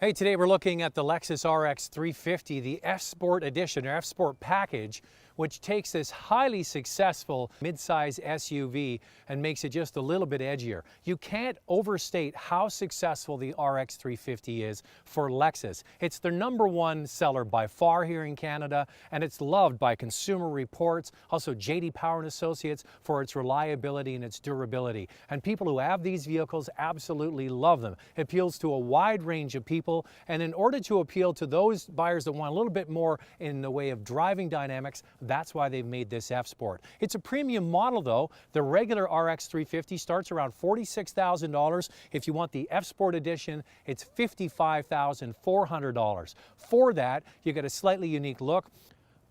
Hey, today we're looking at the Lexus RX350, the F-Sport Edition or F-Sport Package, which takes this highly successful midsize SUV and makes it just a little bit edgier. You can't overstate how successful the RX350 is for Lexus. It's their #1 seller by far here in Canada, and it's loved by Consumer Reports, also J.D. Power and Associates for its reliability and its durability. And people who have these vehicles absolutely love them. It appeals to a wide range of people, and in order to appeal to those buyers that want a little bit more in the way of driving dynamics, that's why they've made this F-Sport. It's a premium model though. The regular RX350 starts around $46,000. If you want the F-Sport Edition, it's $55,400. For that, you get a slightly unique look.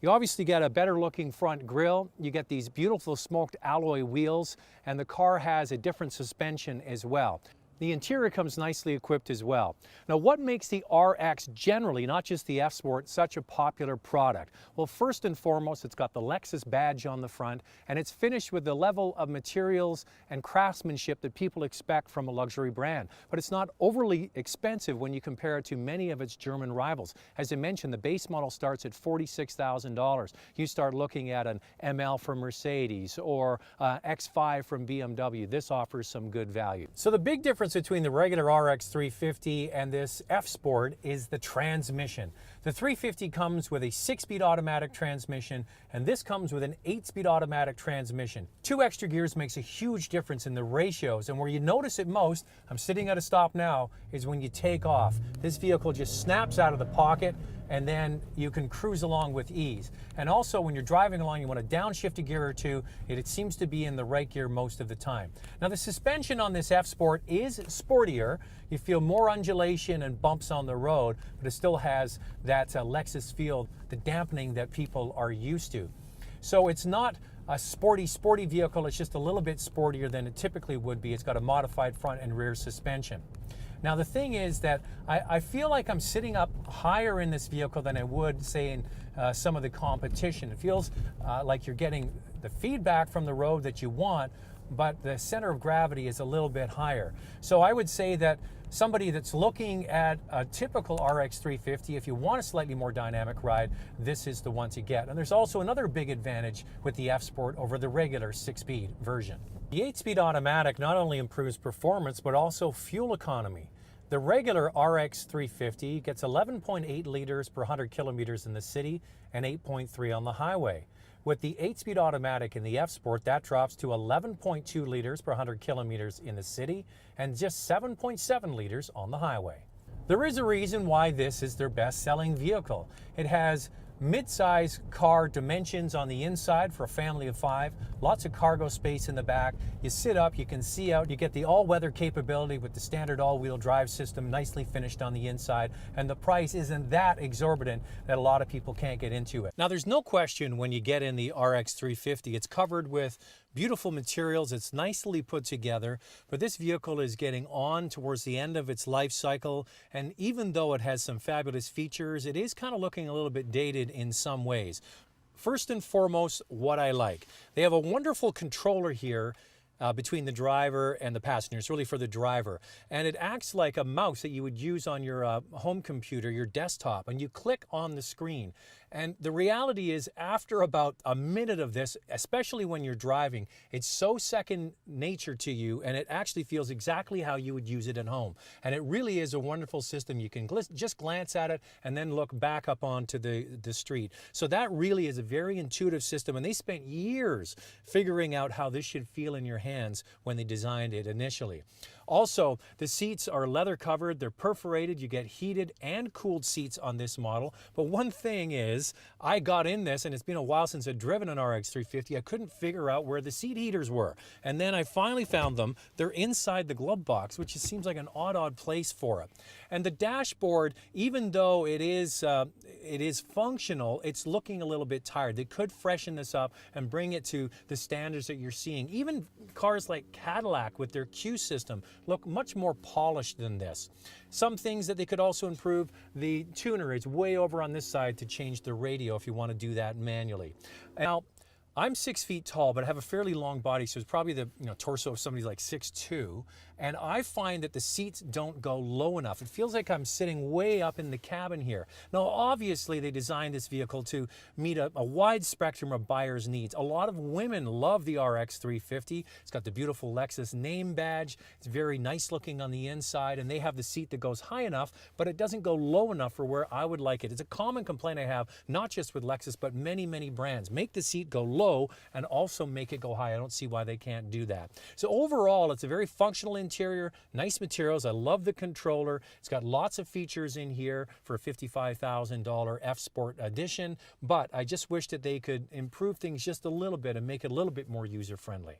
You obviously get a better looking front grille, you get these beautiful smoked alloy wheels, and the car has a different suspension as well. The interior comes nicely equipped as well. Now, what makes the RX generally, not just the F-Sport, such a popular product? Well, first and foremost, it's got the Lexus badge on the front, and it's finished with the level of materials and craftsmanship that people expect from a luxury brand. But it's not overly expensive when you compare it to many of its German rivals. As I mentioned, the base model starts at $46,000. You start looking at an ML from Mercedes or X5 from BMW. This offers some good value. So the big difference between the regular RX350 and this F-Sport is the transmission. The 350 comes with a 6-speed automatic transmission, and this comes with an 8-speed automatic transmission. 2 extra gears makes a huge difference in the ratios, and where you notice it most, I'm sitting at a stop now, is when you take off. This vehicle just snaps out of the pocket, and then you can cruise along with ease. And also when you're driving along, you want to downshift a gear or two, it seems to be in the right gear most of the time. Now the suspension on this F-Sport is sportier. You feel more undulation and bumps on the road, but it still has that Lexus feel, the dampening that people are used to. So it's not a sporty vehicle, it's just a little bit sportier than it typically would be. It's got a modified front and rear suspension. Now the thing is that I feel like I'm sitting up higher in this vehicle than I would, say, in some of the competition. It feels like you're getting the feedback from the road that you want, but the center of gravity is a little bit higher. So I would say that somebody that's looking at a typical RX350, if you want a slightly more dynamic ride, this is the one to get. And there's also another big advantage with the F-Sport over the regular 6-speed version. The 8-speed automatic not only improves performance, but also fuel economy. The regular RX350 gets 11.8 liters per 100 kilometers in the city and 8.3 on the highway. With the 8-speed automatic in the F-Sport, that drops to 11.2 liters per 100 kilometers in the city and just 7.7 liters on the highway. There is a reason why this is their best-selling vehicle. It has mid-size car dimensions on the inside for a family of 5, lots of cargo space in the back. You sit up, you can see out, you get the all-weather capability with the standard all-wheel drive system nicely finished on the inside, and the price isn't that exorbitant that a lot of people can't get into it. Now there's no question when you get in the RX350, it's covered with beautiful materials, it's nicely put together, but this vehicle is getting on towards the end of its life cycle, and even though it has some fabulous features, it is kind of looking a little bit dated in some ways. First and foremost, what I like. They have a wonderful controller here between the driver and the passenger. It's really for the driver. And it acts like a mouse that you would use on your home computer, your desktop, and you click on the screen. And the reality is, after about a minute of this, especially when you're driving, it's so second nature to you, and it actually feels exactly how you would use it at home. And it really is a wonderful system. You can just glance at it and then look back up onto the street. So that really is a very intuitive system, and they spent years figuring out how this should feel in your hands when they designed it initially. Also, the seats are leather covered, they're perforated, you get heated and cooled seats on this model. But one thing is, I got in this, and it's been a while since I'd driven an RX350, I couldn't figure out where the seat heaters were. And then I finally found them. They're inside the glove box, which just seems like an odd place for it. And the dashboard, even though it is functional, it's looking a little bit tired. They could freshen this up and bring it to the standards that you're seeing. Even cars like Cadillac with their Q system look much more polished than this. Some things that they could also improve, the tuner is way over on this side to change the radio if you want to do that manually. Now, I'm 6 feet tall, but I have a fairly long body, so it's probably the torso of somebody like 6'2", and I find that the seats don't go low enough. It feels like I'm sitting way up in the cabin here. Now, obviously, they designed this vehicle to meet a wide spectrum of buyers' needs. A lot of women love the RX350. It's got the beautiful Lexus name badge. It's very nice looking on the inside, and they have the seat that goes high enough, but it doesn't go low enough for where I would like it. It's a common complaint I have, not just with Lexus, but many, many brands. Make the seat go low and also make it go high. I don't see why they can't do that. So overall, it's a very functional interior, nice materials. I love the controller. It's got lots of features in here for a $55,000 F Sport edition, but I just wish that they could improve things just a little bit and make it a little bit more user-friendly.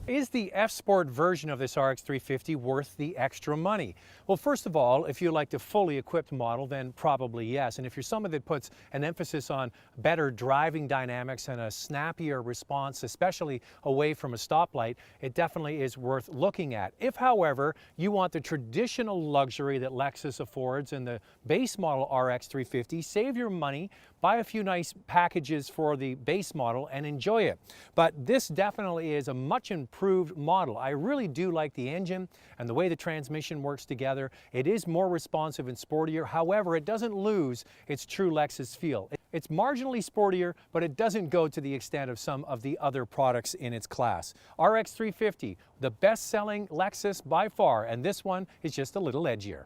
Is the F Sport version of this RX350 worth the extra money? Well, first of all, if you like the fully equipped model, then probably yes. And if you're someone that puts an emphasis on better driving dynamics and a snappier response, especially away from a stoplight, it definitely is worth looking at. If, however, you want the traditional luxury that Lexus affords in the base model RX350, save your money, buy a few nice packages for the base model and enjoy it. But this definitely is a much improved model. I really do like the engine and the way the transmission works together. It is more responsive and sportier. However, it doesn't lose its true Lexus feel. It's marginally sportier, but it doesn't go to the extent of some of the other products in its class. RX350, the best-selling Lexus by far, and this one is just a little edgier.